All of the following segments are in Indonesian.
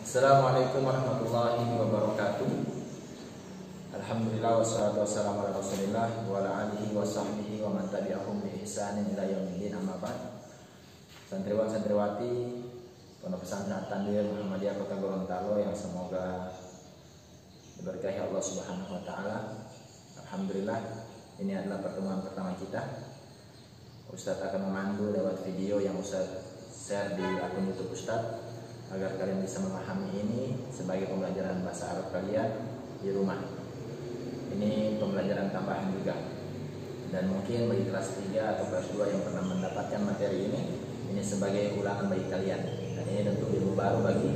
Assalamualaikum warahmatullahi wabarakatuh. Alhamdulillah wassalatu wassalamu ala Rasulillah wa ala alihi wa sahbihi wa man tabi'ahum bi ihsanin ila yaumil amma ba'd. Santriwan santriwati Pondok Pesantren At-Tanwir Muhammadiyah Kota Gorontalo yang semoga diberkahi Allah Subhanahu wa taala. Alhamdulillah, ini adalah pertemuan pertama kita. Ustadz akan memandu lewat video yang Ustadz share di akun YouTube Ustadz agar kalian bisa memahami ini sebagai pembelajaran bahasa Arab kalian di rumah. Ini pembelajaran tambahan juga. Dan mungkin bagi kelas 3 atau kelas 2 yang pernah mendapatkan materi ini sebagai ulangan bagi kalian. Dan ini tentu ilmu baru bagi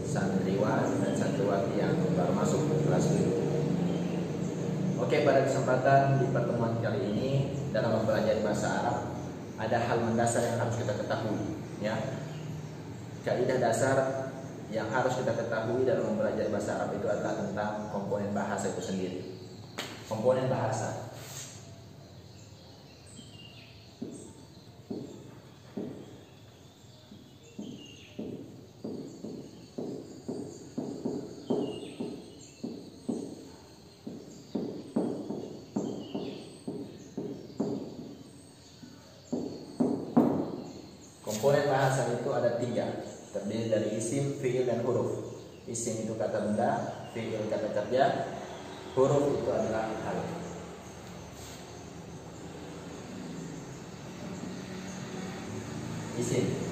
santriwan dan santriwati yang baru masuk ke kelas 7. Oke, pada kesempatan di pertemuan kali ini dalam mempelajari bahasa Arab ada hal mendasar yang harus kita ketahui, ya. Kaidah dasar yang harus kita ketahui dalam mempelajari bahasa Arab itu adalah tentang komponen bahasa itu sendiri. Komponen bahasa. Komponen bahasa itu ada 3. Terdiri dari isim, fiil, dan huruf. Isim itu kata benda, fiil kata kerja, huruf itu adalah hal. Isim.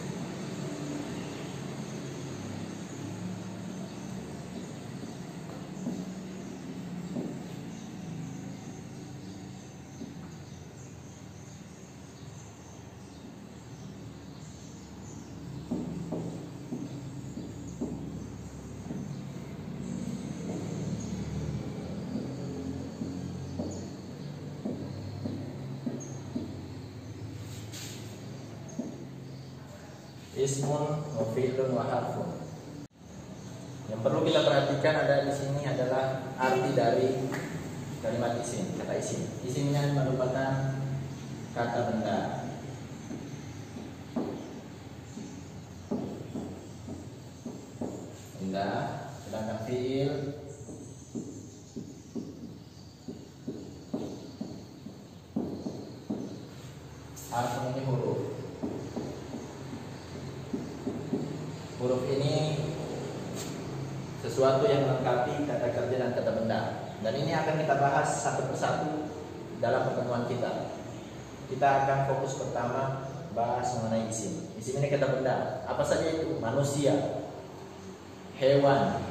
Ismun wa fi'lun wa harfun. Yang perlu kita perhatikan ada di sini adalah arti dari kalimat isim, kata isim. Isimnya merupakan kata benda. Benda, sedangkan fi'il harfun ini huruf. Huruf ini sesuatu yang melengkapi kata kerja dan kata benda. Dan ini akan kita bahas satu persatu dalam pertemuan kita. Kita akan fokus pertama bahas mengenai isim. Isim ini kata benda. Apa saja itu? Manusia, hewan,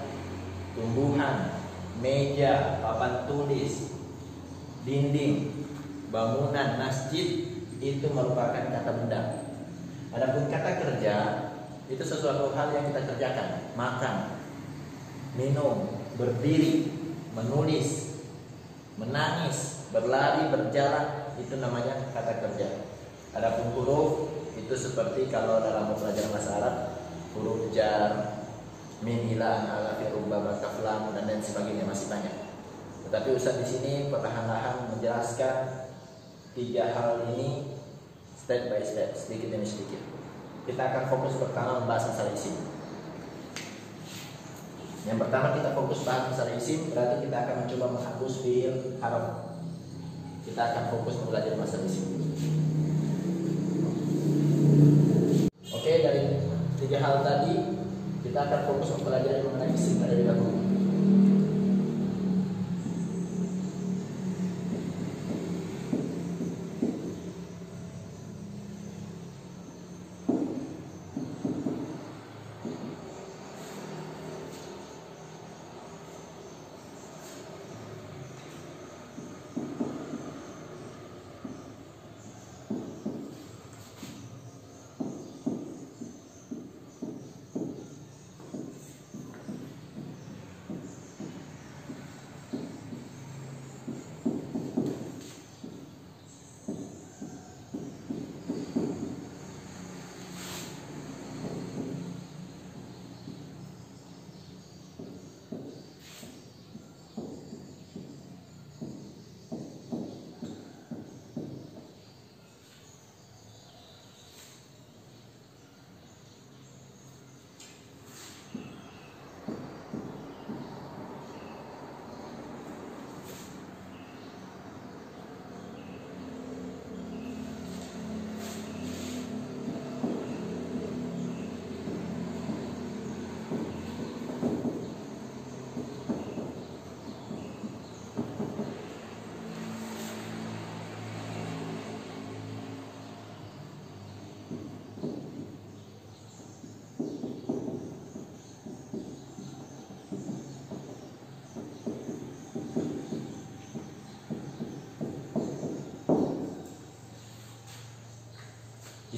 tumbuhan, meja, papan tulis, dinding, bangunan, masjid, itu merupakan kata benda. Adapun kata kerja itu sesuatu hal yang kita kerjakan, makan, minum, berdiri, menulis, menangis, berlari, berjalan, itu namanya kata kerja. Adapun huruf itu seperti kalau dalam pelajaran bahasa Arab, huruf jar, min, ila, ala, fi, rubba, kaf, lam, dan lain sebagainya, masih banyak. Tetapi Ustaz di sini perlahan-lahan menjelaskan 3 hal ini step by step, sedikit demi sedikit. Kita akan fokus pertama membahas masalah isim. Yang pertama kita fokus bahas masalah isim, berarti kita akan mencoba menghapus fiil harf. Kita akan fokus belajar masalah isim. Oke, dari 3 hal tadi kita akan fokus mempelajari mengenai isim terlebih dahulu.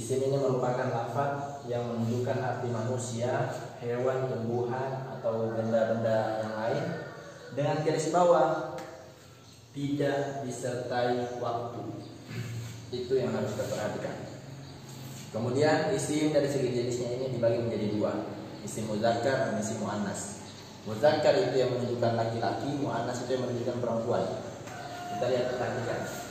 Isim ini merupakan lafaz yang menunjukkan arti manusia, hewan, tumbuhan, atau benda-benda yang lain dengan garis bawah tidak disertai waktu. Itu yang harus kita perhatikan. Kemudian isim dari segi jenisnya ini dibagi menjadi dua, isim muzakkar dan isim muannas. Muzakkar itu yang menunjukkan laki-laki, muannas itu yang menunjukkan perempuan. Kita lihat, perhatikan.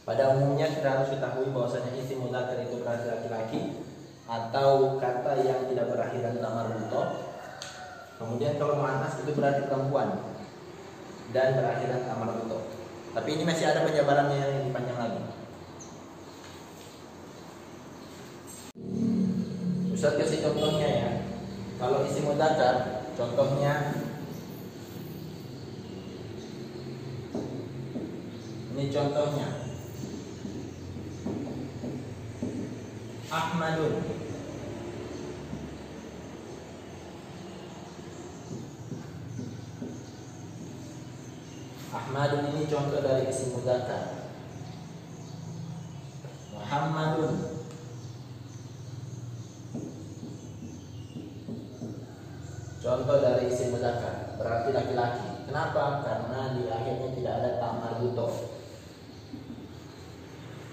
Pada umumnya kita harus ketahui bahwasanya isim mudzakkar itu berarti laki-laki atau kata yang tidak berakhiran ta marbuthah. Kemudian kalau muannas itu berarti perempuan dan berakhiran ta marbuthah. Tapi ini masih ada penjabarannya yang lebih panjang lagi. Ustaz kasih contohnya ya. Kalau isim mudzakkar, contohnya ini contohnya. Ahmadun. Ahmadun ini contoh dari isim mudzakkar. Muhammadun. Contoh dari isim mudzakkar, berarti laki-laki. Kenapa? Karena di akhirnya tidak ada ta marbuthah.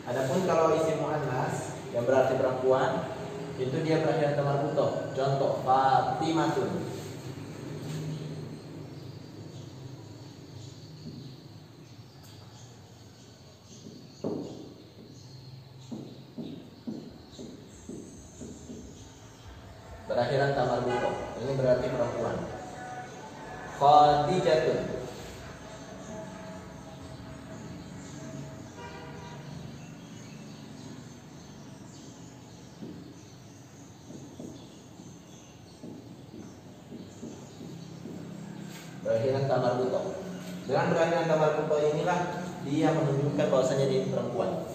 Adapun kalau isim muannas yang berarti perempuan, itu dia berakhiran ta marbuthah. Contoh Fatimatun. Berakhiran ta marbuthah. Ini berarti perempuan. Khadijatun. Berakhiran ta marbuthah. Dengan berakhiran ta marbuthah inilah dia menunjukkan bahwasanya dia perempuan.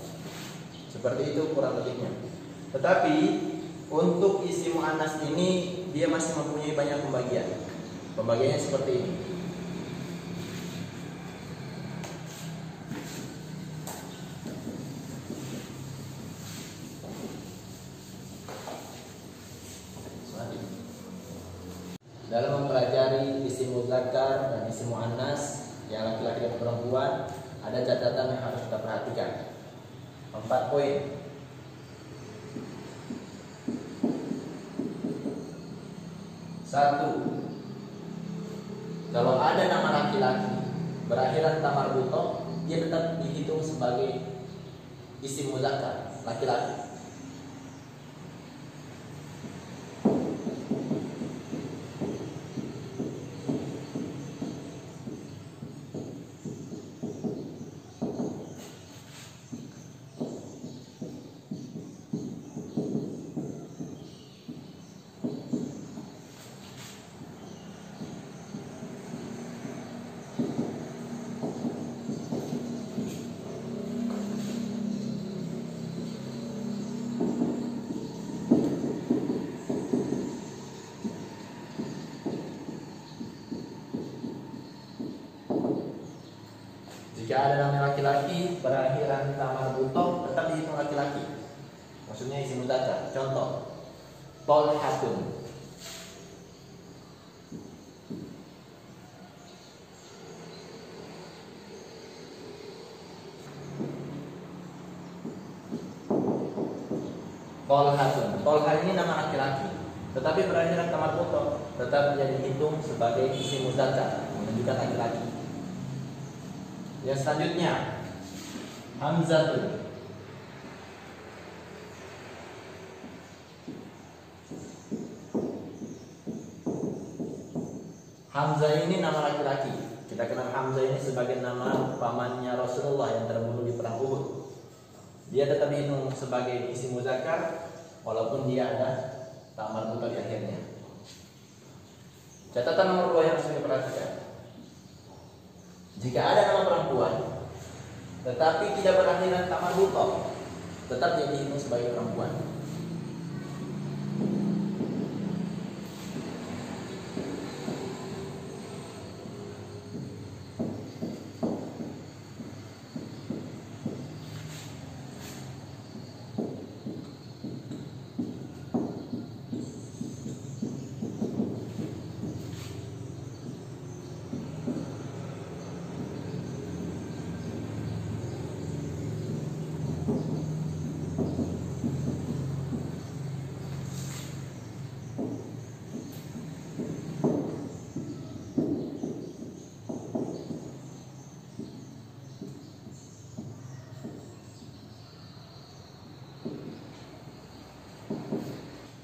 Seperti itu kurang lebihnya. Tetapi untuk isim muannas ini dia masih mempunyai banyak pembagian. Pembagiannya seperti ini. Dalam mempelajari isim mudzakkar dan isim muannas yang laki-laki dan perempuan, ada catatan yang harus kita perhatikan. 4 poin. Satu, kalau ada nama laki-laki berakhiran ta marbuthah, dia tetap dihitung sebagai isim mudzakkar, laki-laki. Jika ada nama laki-laki berakhiran ta marbuthah, tetap dihitung laki-laki. Maksudnya isim mudzakkar. Contoh, Tolhatun. Tolhatun. Tolha ini nama laki-laki, tetapi berakhiran tamar buto, tetap jadi dihitung sebagai isim mudzakkar, menunjukkan laki-laki. Yang selanjutnya, Hamzatun. Hamzah ini nama laki-laki. Kita kenal Hamzah ini sebagai nama pamannya Rasulullah yang terbunuh di perang Uhud. Dia tetap dihitung sebagai isim mudzakkar walaupun dia ada tak marbuta di akhirnya. Catatan nomor 2 yang harus diperhatikan. Jika ada nama perempuan tetapi tidak berakhiran tak marbuta, tetap dia dihitung sebagai perempuan.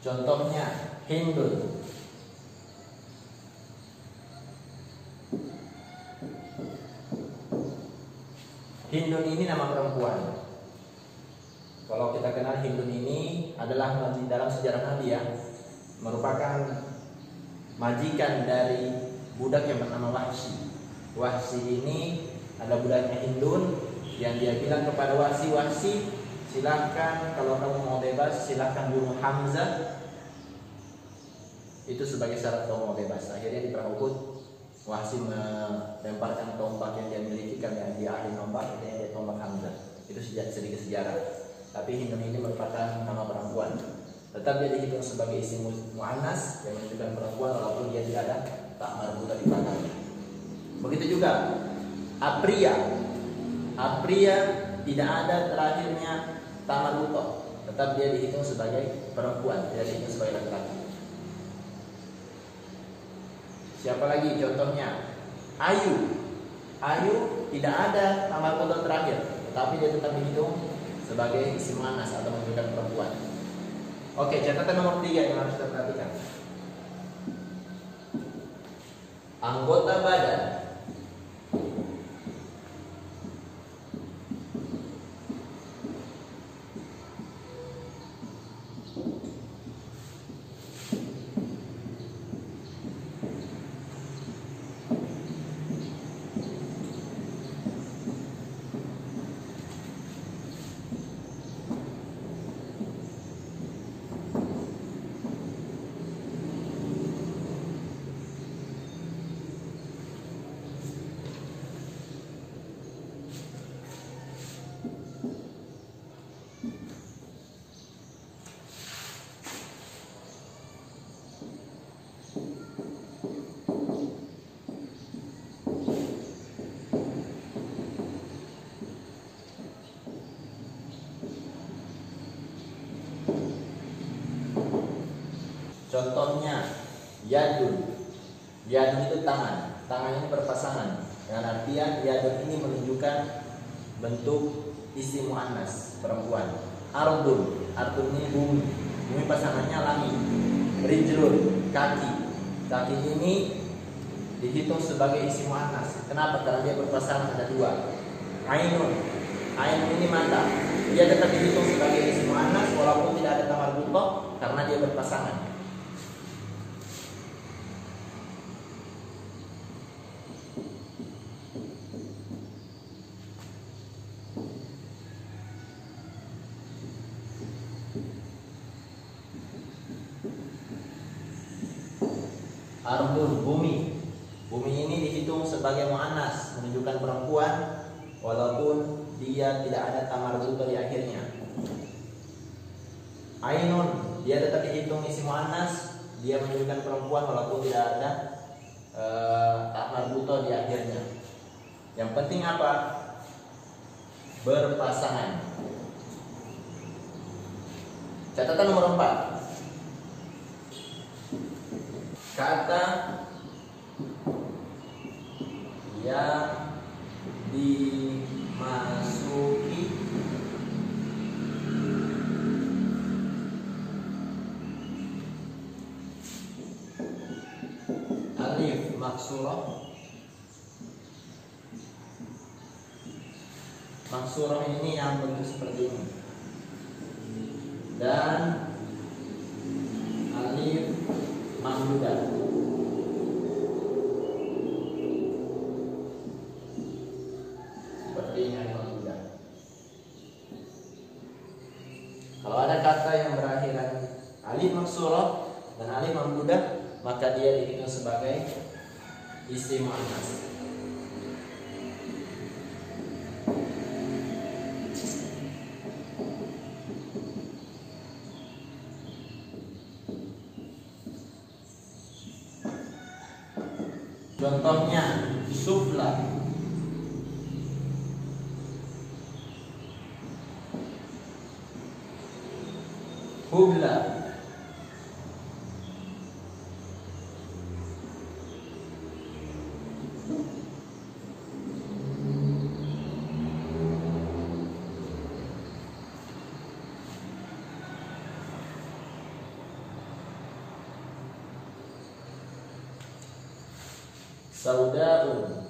Contohnya Hindun. Hindun ini nama perempuan. Kalau kita kenal Hindun ini adalah dalam sejarah Nabi ya, merupakan majikan dari budak yang bernama Wahsy. Wahsy ini ada budaknya Hindun yang dia bilang kepada Wahsy, Wahsy, silahkan kalau kamu mau bebas silahkan bunuh Hamzah. Itu sebagai syarat kamu mau bebas. Akhirnya di perang Uhud Wahsy melemparkan tombak yang dia miliki karena dia ahli tombak, akhirnya dia tombak Hamzah. Itu sedikit sejarah. Tapi Hindun ini merupakan nama perempuan. Tetap dia dihitung sebagai isim muannas yang menunjukkan perempuan walaupun dia tidak ada tak marbuta di belakangnya. Begitu juga Apria. Apria tidak ada terakhirnya tak marbuta, tetap dia dihitung sebagai perempuan, tidak dihitung sebagai laki-laki. Siapa lagi contohnya? Ayu. Ayu tidak ada tak marbuta terakhir, tetapi dia tetap dihitung sebagai isim muannas atau menunjukkan perempuan. Oke, catatan nomor 3 yang harus kita perhatikan. Anggota badan. Contohnya yadun. Yadun itu tangan. Tangan ini berpasangan. Dengan artian yadun ini menunjukkan bentuk isim muannas perempuan. Ardun. Ardun ini bumi. Bumi pasangannya langit. Rijlun, kaki. Kaki ini dihitung sebagai isim muannas. Kenapa? Karena dia berpasangan ada 2. Ainun. Ainun ini mata. Dia tetap dihitung sebagai isim muannas walaupun tidak ada tak marbuta karena dia berpasangan. Ardun, bumi. Bumi ini dihitung sebagai muannas, menunjukkan perempuan walaupun dia tidak ada tamarbuto di akhirnya. Ainun dia tetap dihitung isim muannas, dia menunjukkan perempuan walaupun tidak ada tamarbuto di akhirnya. Yang penting apa? Berpasangan. Catatan nomor 4. Kata yang dimasuki alif maksurah. Maksurah ini yang bentuk seperti ini, dan alif mamdudah. Seperti ini alif mamdudah. Kalau ada kata yang berakhiran alif maksurah dan alif mamdudah, maka dia dihitung sebagai isim muannas. Contohnya sufla, hubla, saudaun,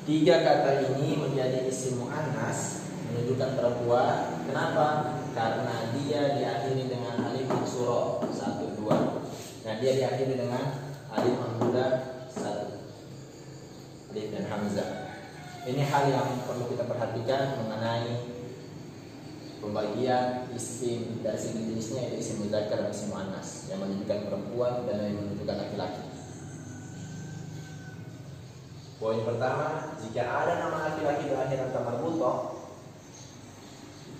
tiga kata ini menjadi isim muannas menunjukkan perempuan. Kenapa? Karena dia diakhiri dengan alif maksurah 1, 2. Nah, dia diakhiri dengan alif mamdudah 1, alif dan hamzah. Ini hal yang perlu kita perhatikan mengenai pembagian isim dari segi jenisnya, yaitu isim muzakkar dan isim muannas, yang menunjukkan perempuan dan yang menunjukkan laki-laki. Poin pertama, jika ada nama laki-laki berakhiran tamarbuto,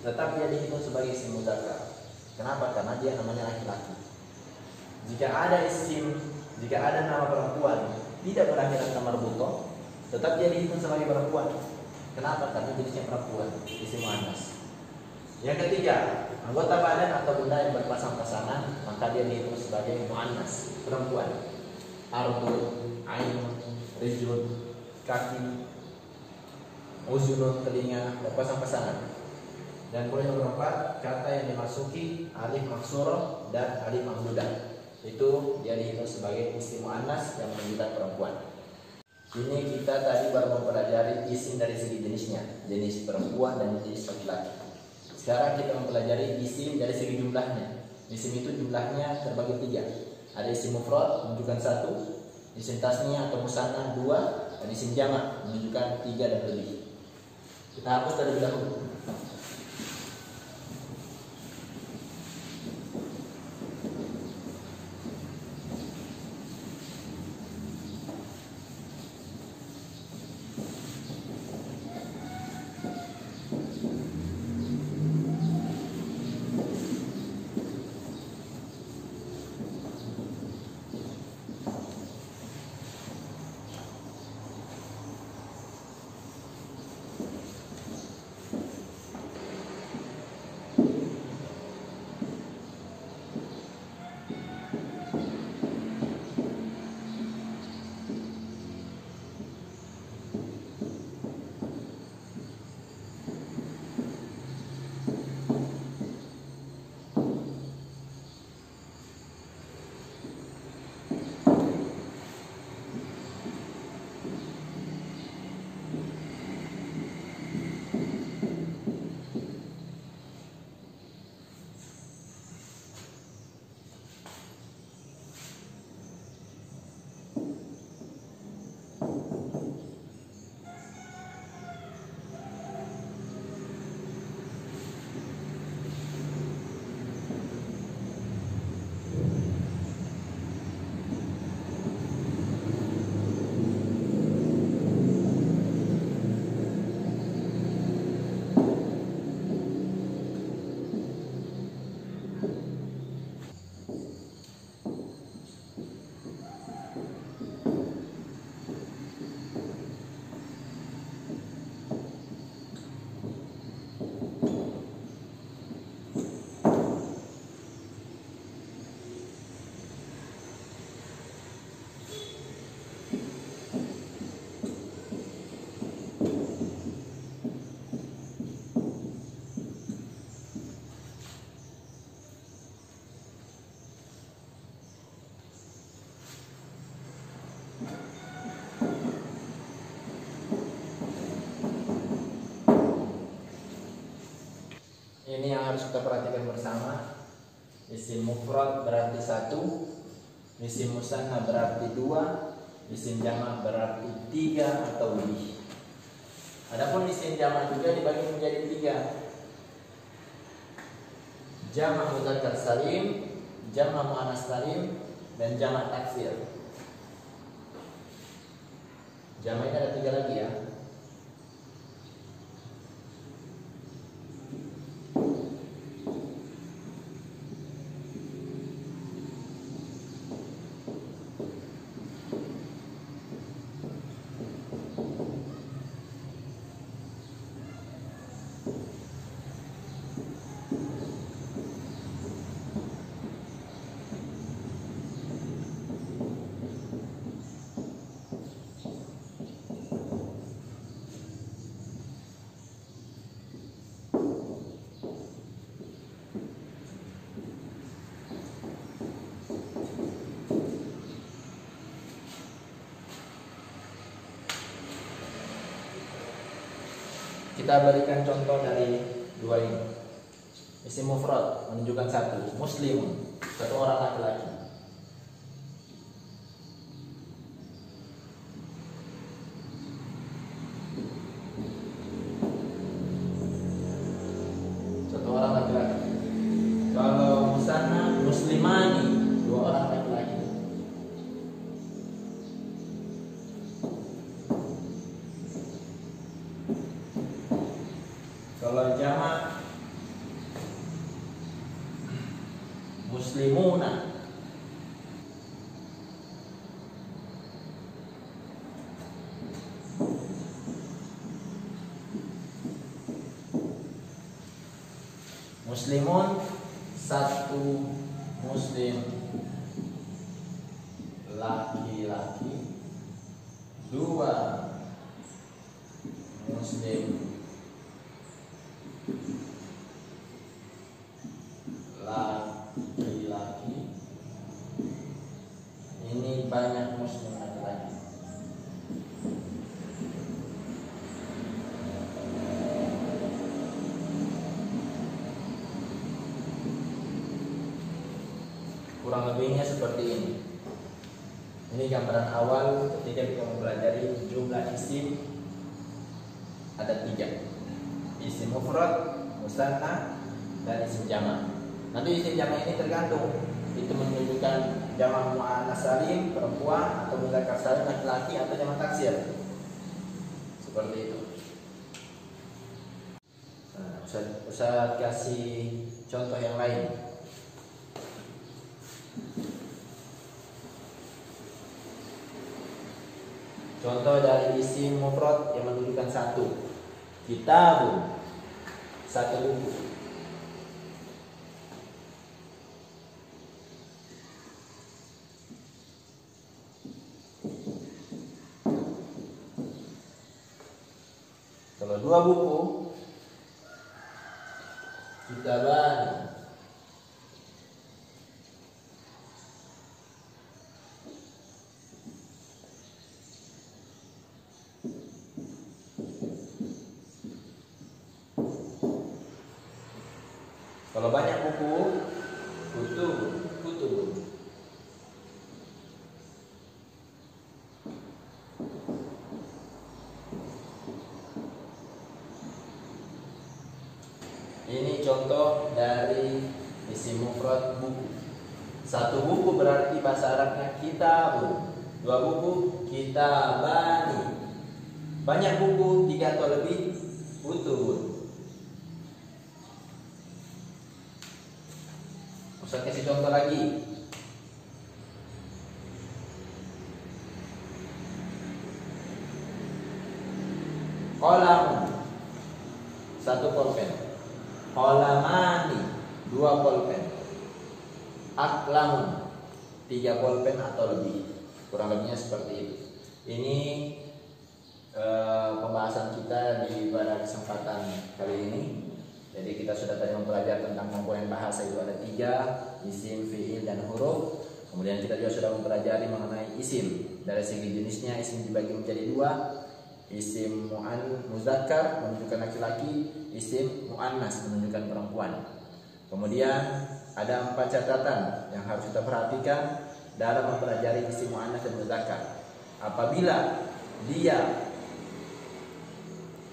tetap dia dihitung sebagai isim muzakkar. Kenapa? Karena dia namanya laki-laki. Jika ada nama perempuan tidak berakhiran tamarbuto, tetap dia dihitung sebagai perempuan. Kenapa? Karena jenisnya perempuan, isim muannas. Yang ketiga, anggota badan atau benda yang berpasang-pasangan, maka dia dihitung sebagai muannas, perempuan. Arbun, ainun, rijlun, kaki, uzunun, telinga, berpasang-pasangan. Dan poin nomor 4, kata yang dimasuki alif maksurah dan alif mamdudah, itu dia dihitung sebagai isim muannas yang menunjukkan perempuan. Ini kita tadi baru mempelajari isim dari segi jenisnya, jenis perempuan dan jenis laki-laki. Sekarang kita mempelajari isim dari segi jumlahnya. Isim itu jumlahnya terbagi 3. Ada isim mufrad menunjukkan 1, isim tasniyah atau musanna 2, dan isim jamak menunjukkan 3 dan lebih. Kita hapus terlebih dahulu. Ini yang harus kita perhatikan bersama. Isim mufrad berarti 1, isim musanna berarti 2, isim jamak berarti 3 atau lebih. Adapun isim jamak juga dibagi menjadi 3. Jamak mudzakkar salim, jamak muannats salim, dan jamak taksir. Jamak ini ada 3 lagi ya. Kita berikan contoh dari 2 ini. Isim mufrad menunjukkan 1, muslimun, 1 orang laki-laki. Kalau musanna muslimani, 2 orang laki-laki. Kalau jamak muslimuna, muslimun 1 muslim laki-laki, 2 muslim laki-laki. Ini banyak muslim laki-laki. Kurang lebihnya seperti ini. Ini gambaran awal ketika kita mempelajari jumlah isim. Ada 3, isim mufrad, musanna, dan isim jamak. Nanti isim jamak ini tergantung, itu menunjukkan jamak muannats salim perempuan atau mudzakkar salim laki-laki atau jamak taksir. Seperti itu. Nah, Ustaz kasih contoh yang lain. Contoh dari isim mufrad yang menunjukkan 1, kitabun, 1 buku. Kalau 2 buku, kitaban. Kalau banyak buku, kutub. Ini contoh dari isim mufrad buku. 1 buku berarti bahasa Arabnya kitabun, 2 buku kitabani. Banyak buku, 3 atau lebih, kutubun. Ustaz kasih contoh lagi. Qalamun, 1 pulpen. Qalamani, 2 pulpen. Aqlamun, 3 pulpen atau lebih. Kurang lebihnya seperti itu. Ini pembahasan kita pada kesempatan kali ini. Jadi kita sudah tadi mempelajari tentang komponen bahasa, itu ada 3, isim, fiil, dan huruf. Kemudian kita juga sudah mempelajari mengenai isim. Dari segi jenisnya, isim dibagi menjadi 2, isim muzakkar menunjukkan laki-laki, isim muannas menunjukkan perempuan. Kemudian ada 4 catatan yang harus kita perhatikan dalam mempelajari isim muannas dan muzakkar. Apabila dia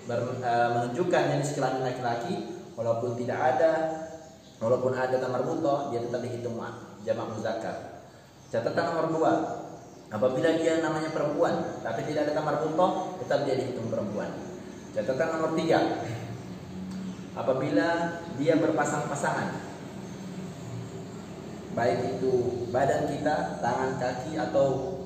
menunjukkan jenis kelamin laki-laki, walaupun ada tamar buto, dia tetap dihitung jamak muzakkar. Catatan nomor 2, apabila dia namanya perempuan tapi tidak ada tamar buto, tetap dia dihitung perempuan. Catatan nomor 3, apabila dia berpasang-pasangan, baik itu badan kita, tangan, kaki, atau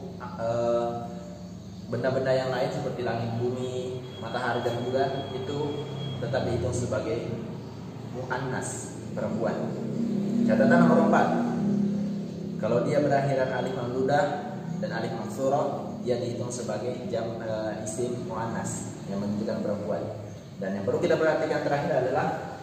benda-benda yang lain seperti langit, bumi, matahari dan bulan, itu tetap dihitung sebagai muannas, perempuan. Catatan nomor 4, kalau dia berakhiran alif mamdudah dan alif maksurah, dia dihitung sebagai isim muannas yang menunjukkan perempuan. Dan yang perlu kita perhatikan terakhir adalah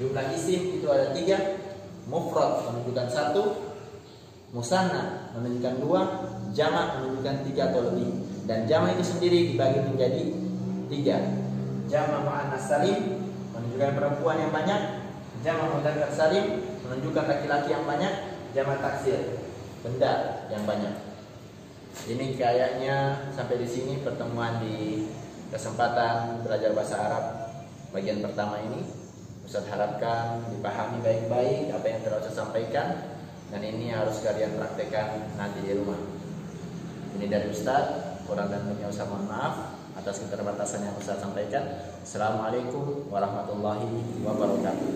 jumlah isim itu ada 3, mufrad menunjukkan 1, musanna menunjukkan 2, jamak menunjukkan 3 atau lebih. Dan jamak itu sendiri dibagi menjadi 3. Jamak muannas salim menunjukkan perempuan yang banyak, jamak mudzakkar salim menunjukkan laki-laki yang banyak, jamak taksir benda yang banyak. Ini kayaknya sampai di sini pertemuan di kesempatan belajar bahasa Arab bagian pertama ini. Ustaz harapkan dipahami baik-baik apa yang telah saya sampaikan, dan ini harus kalian praktekkan nanti di rumah. Ini dari Ustaz. Kurang dan lebihnya Ustaz mohon maaf atas keterbatasan yang Ustaz sampaikan. Assalamualaikum warahmatullahi wabarakatuh.